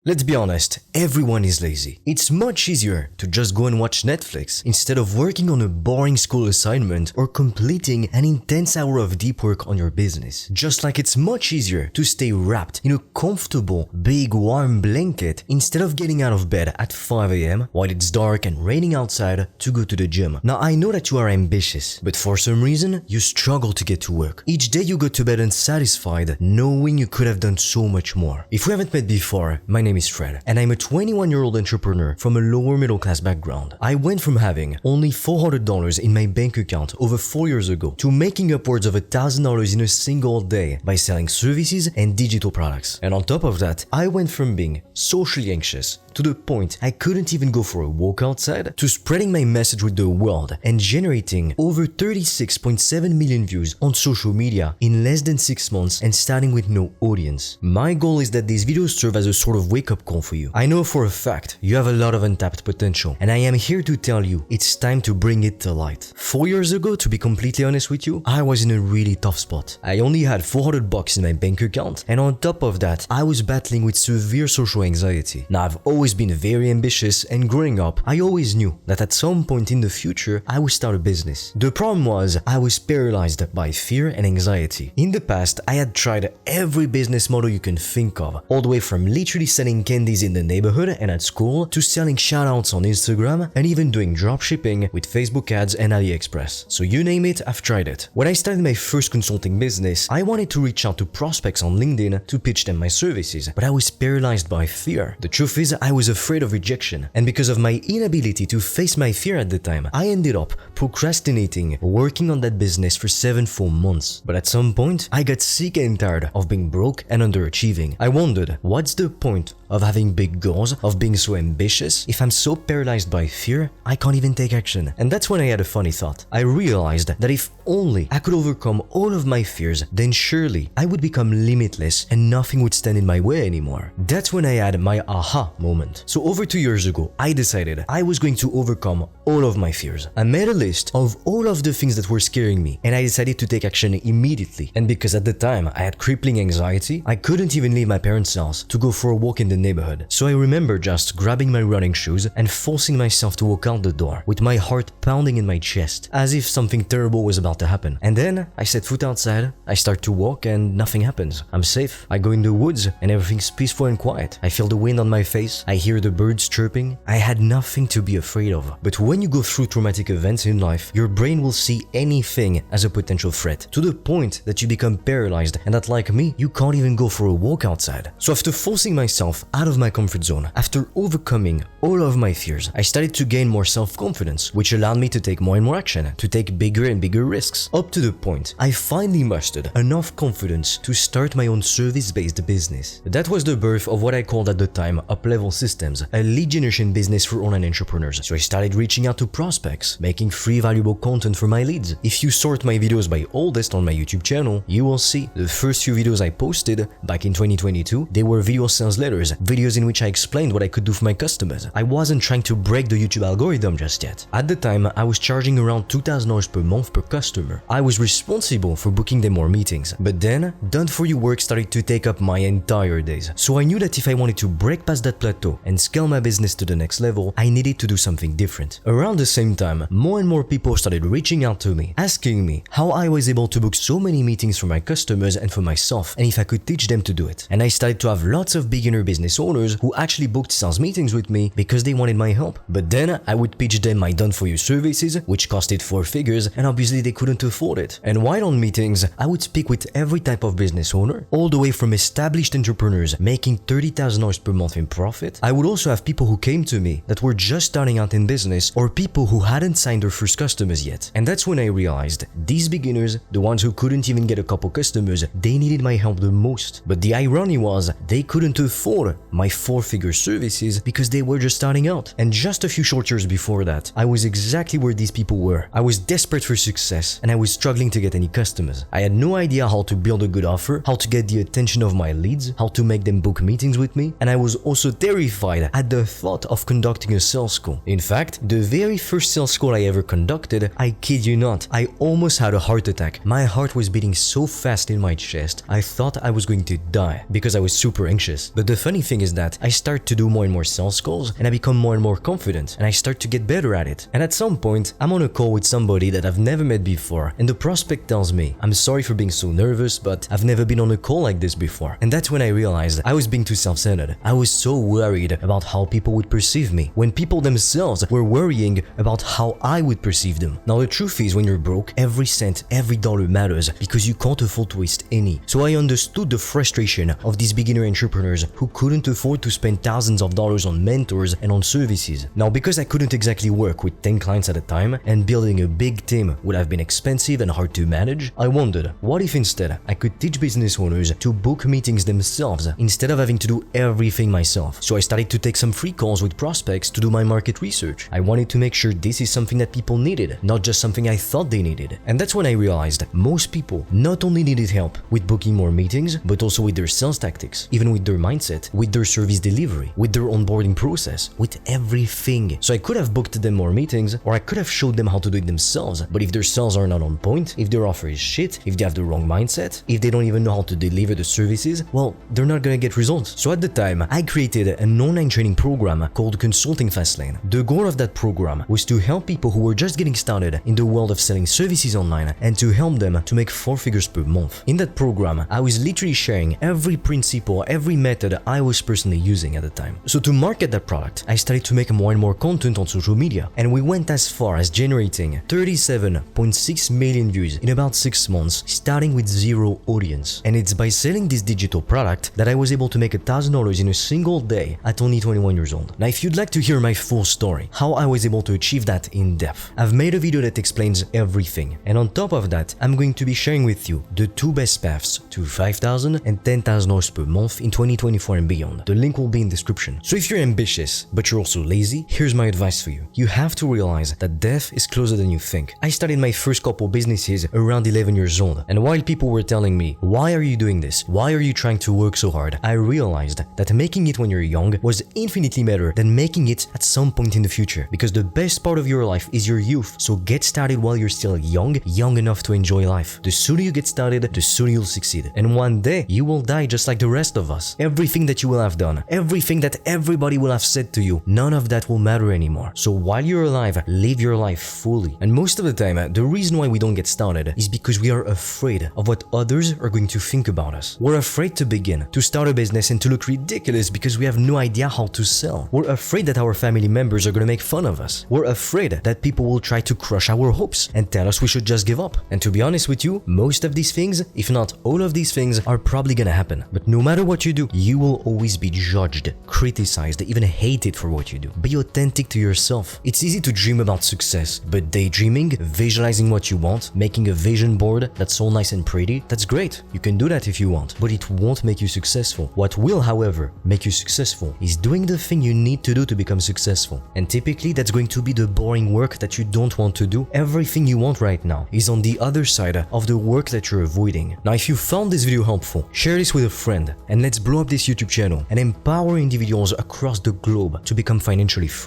Let's be honest, everyone is lazy. It's much easier to just go and watch Netflix instead of working on a boring school assignment or completing an intense hour of deep work on your business. Just like it's much easier to stay wrapped in a comfortable, big, warm blanket instead of getting out of bed at 5 a.m. while it's dark and raining outside to go to the gym. Now I know that you are ambitious, but for some reason you struggle to get to work. Each day you go to bed unsatisfied, knowing you could have done so much more. If we haven't met before, my name is Fred, and I'm a 21-year-old entrepreneur from a lower middle class background. I went from having only $400 in my bank account over 4 years ago to making upwards of $1,000 in a single day by selling services and digital products. And on top of that, I went from being socially anxious to the point I couldn't even go for a walk outside to spreading my message with the world and generating over 36.7 million views on social media in less than 6 months and starting with no audience. My goal is that these videos serve as a sort of wake-up call for you. I know for a fact you have a lot of untapped potential, and I am here to tell you it's time to bring it to light. 4 years ago, to be completely honest with you, I was in a really tough spot. I only had $400 in my bank account, and on top of that, I was battling with severe social anxiety. Now I've always been very ambitious, and growing up, I always knew that at some point in the future, I would start a business. The problem was I was paralyzed by fear and anxiety. In the past, I had tried every business model you can think of, all the way from literally selling candies in the neighborhood and at school to selling shoutouts on Instagram and even doing dropshipping with Facebook ads and AliExpress. So you name it, I've tried it. When I started my first consulting business, I wanted to reach out to prospects on LinkedIn to pitch them my services, but I was paralyzed by fear. The truth is, I was afraid of rejection, and because of my inability to face my fear at the time, I ended up procrastinating working on that business for 7 full months. But at some point, I got sick and tired of being broke and underachieving. I wondered, what's the point of having big goals, of being so ambitious, if I'm so paralyzed by fear, I can't even take action? And that's when I had a funny thought. I realized that if only I could overcome all of my fears, then surely I would become limitless and nothing would stand in my way anymore. That's when I had my aha moment. So over 2 years ago, I decided I was going to overcome all of my fears. I made a list of all of the things that were scaring me, and I decided to take action immediately. And because at the time I had crippling anxiety, I couldn't even leave my parents' house to go for a walk in the neighborhood. So I remember just grabbing my running shoes and forcing myself to walk out the door with my heart pounding in my chest, as if something terrible was about to happen. And then I set foot outside, I start to walk and nothing happens. I'm safe. I go in the woods and everything's peaceful and quiet. I feel the wind on my face. I hear the birds chirping. I had nothing to be afraid of. But when you go through traumatic events in life, your brain will see anything as a potential threat, to the point that you become paralyzed and that, like me, you can't even go for a walk outside. So after forcing myself out of my comfort zone, after overcoming all of my fears, I started to gain more self-confidence, which allowed me to take more and more action, to take bigger and bigger risks, up to the point I finally mustered enough confidence to start my own service-based business. That was the birth of what I called at the time Up-Level Systems, a lead generation business for online entrepreneurs. So I started reaching out to prospects, making free valuable content for my leads. If you sort my videos by oldest on my YouTube channel, you will see the first few videos I posted back in 2022, they were video sales letters, videos in which I explained what I could do for my customers. I wasn't trying to break the YouTube algorithm just yet. At the time, I was charging around $2,000 per month per customer. I was responsible for booking them more meetings. But then, done-for-you work started to take up my entire days. So I knew that if I wanted to break past that plateau and scale my business to the next level, I needed to do something different. Around the same time, more and more people started reaching out to me, asking me how I was able to book so many meetings for my customers and for myself, and if I could teach them to do it. And I started to have lots of beginner business owners who actually booked sales meetings with me because they wanted my help. But then I would pitch them my done-for-you services, which costed 4 figures, and obviously they couldn't afford it. And while on meetings, I would speak with every type of business owner, all the way from established entrepreneurs making $30,000 per month in profit. I would also have people who came to me that were just starting out in business, or people who hadn't signed their first customers yet. And that's when I realized these beginners, the ones who couldn't even get a couple customers, they needed my help the most. But the irony was they couldn't afford my 4-figure services because they were just starting out. And just a few short years before that, I was exactly where these people were. I was desperate for success and I was struggling to get any customers. I had no idea how to build a good offer, how to get the attention of my leads, how to make them book meetings with me, and I was also terrified terrified at the thought of conducting a sales call. In fact, the very first sales call I ever conducted, I kid you not, I almost had a heart attack. My heart was beating so fast in my chest, I thought I was going to die because I was super anxious. But the funny thing is that I start to do more and more sales calls and I become more and more confident and I start to get better at it. And at some point, I'm on a call with somebody that I've never met before and the prospect tells me, "I'm sorry for being so nervous, but I've never been on a call like this before." And that's when I realized I was being too self-centered. I was so worried about how people would perceive me, when people themselves were worrying about how I would perceive them. Now the truth is, when you're broke, every cent, every dollar matters because you can't afford to waste any. So I understood the frustration of these beginner entrepreneurs who couldn't afford to spend thousands of dollars on mentors and on services. Now because I couldn't exactly work with 10 clients at a time and building a big team would have been expensive and hard to manage, I wondered, what if instead I could teach business owners to book meetings themselves instead of having to do everything myself? So I started to take some free calls with prospects to do my market research. I wanted to make sure this is something that people needed, not just something I thought they needed. And that's when I realized most people not only needed help with booking more meetings, but also with their sales tactics, even with their mindset, with their service delivery, with their onboarding process, with everything. So I could have booked them more meetings, or I could have showed them how to do it themselves. But if their sales are not on point, if their offer is shit, if they have the wrong mindset, if they don't even know how to deliver the services, well, they're not gonna get results. So at the time, I created an online training program called Consulting Fastlane. The goal of that program was to help people who were just getting started in the world of selling services online and to help them to make 4 figures per month. In that program, I was literally sharing every principle, every method I was personally using at the time. So to market that product, I started to make more and more content on social media, and we went as far as generating 37.6 million views in about 6 months, starting with 0 audience. And it's by selling this digital product that I was able to make $1,000 in a single day at only 21 years old. Now, if you'd like to hear my full story, how I was able to achieve that in depth, I've made a video that explains everything. And on top of that, I'm going to be sharing with you the 2 best paths to $5,000 and $10,000 per month in 2024 and beyond. The link will be in the description. So if you're ambitious, but you're also lazy, here's my advice for you. You have to realize that death is closer than you think. I started my first couple businesses around 11 years old, and while people were telling me, "Why are you doing this? Why are you trying to work so hard?" I realized that making it when you're young was infinitely better than making it at some point in the future, because the best part of your life is your youth. So get started while you're still young enough to enjoy life. The sooner you get started, the sooner you'll succeed. And one day, you will die just like the rest of us. Everything that you will have done, everything that everybody will have said to you, none of that will matter anymore. So while you're alive, live your life fully. And most of the time, the reason why we don't get started is because we are afraid of what others are going to think about us. We're afraid to begin, to start a business and to look ridiculous because we have no idea how to sell. We're afraid that our family members are going to make fun of us. We're afraid that people will try to crush our hopes and tell us we should just give up. And to be honest with you, most of these things, if not all of these things, are probably gonna happen. But no matter what you do, you will always be judged, criticized, even hated for what you do. Be authentic to yourself. It's easy to dream about success, but daydreaming, visualizing what you want, making a vision board that's all nice and pretty, that's great. You can do that if you want, but it won't make you successful. What will, however, make you successful is doing the thing you need to do to become successful. And typically, that's going to be the boring work that you don't want to do. Everything you want right now is on the other side of the work that you're avoiding. Now, if you found this video helpful, share this with a friend, and let's blow up this YouTube channel and empower individuals across the globe to become financially free.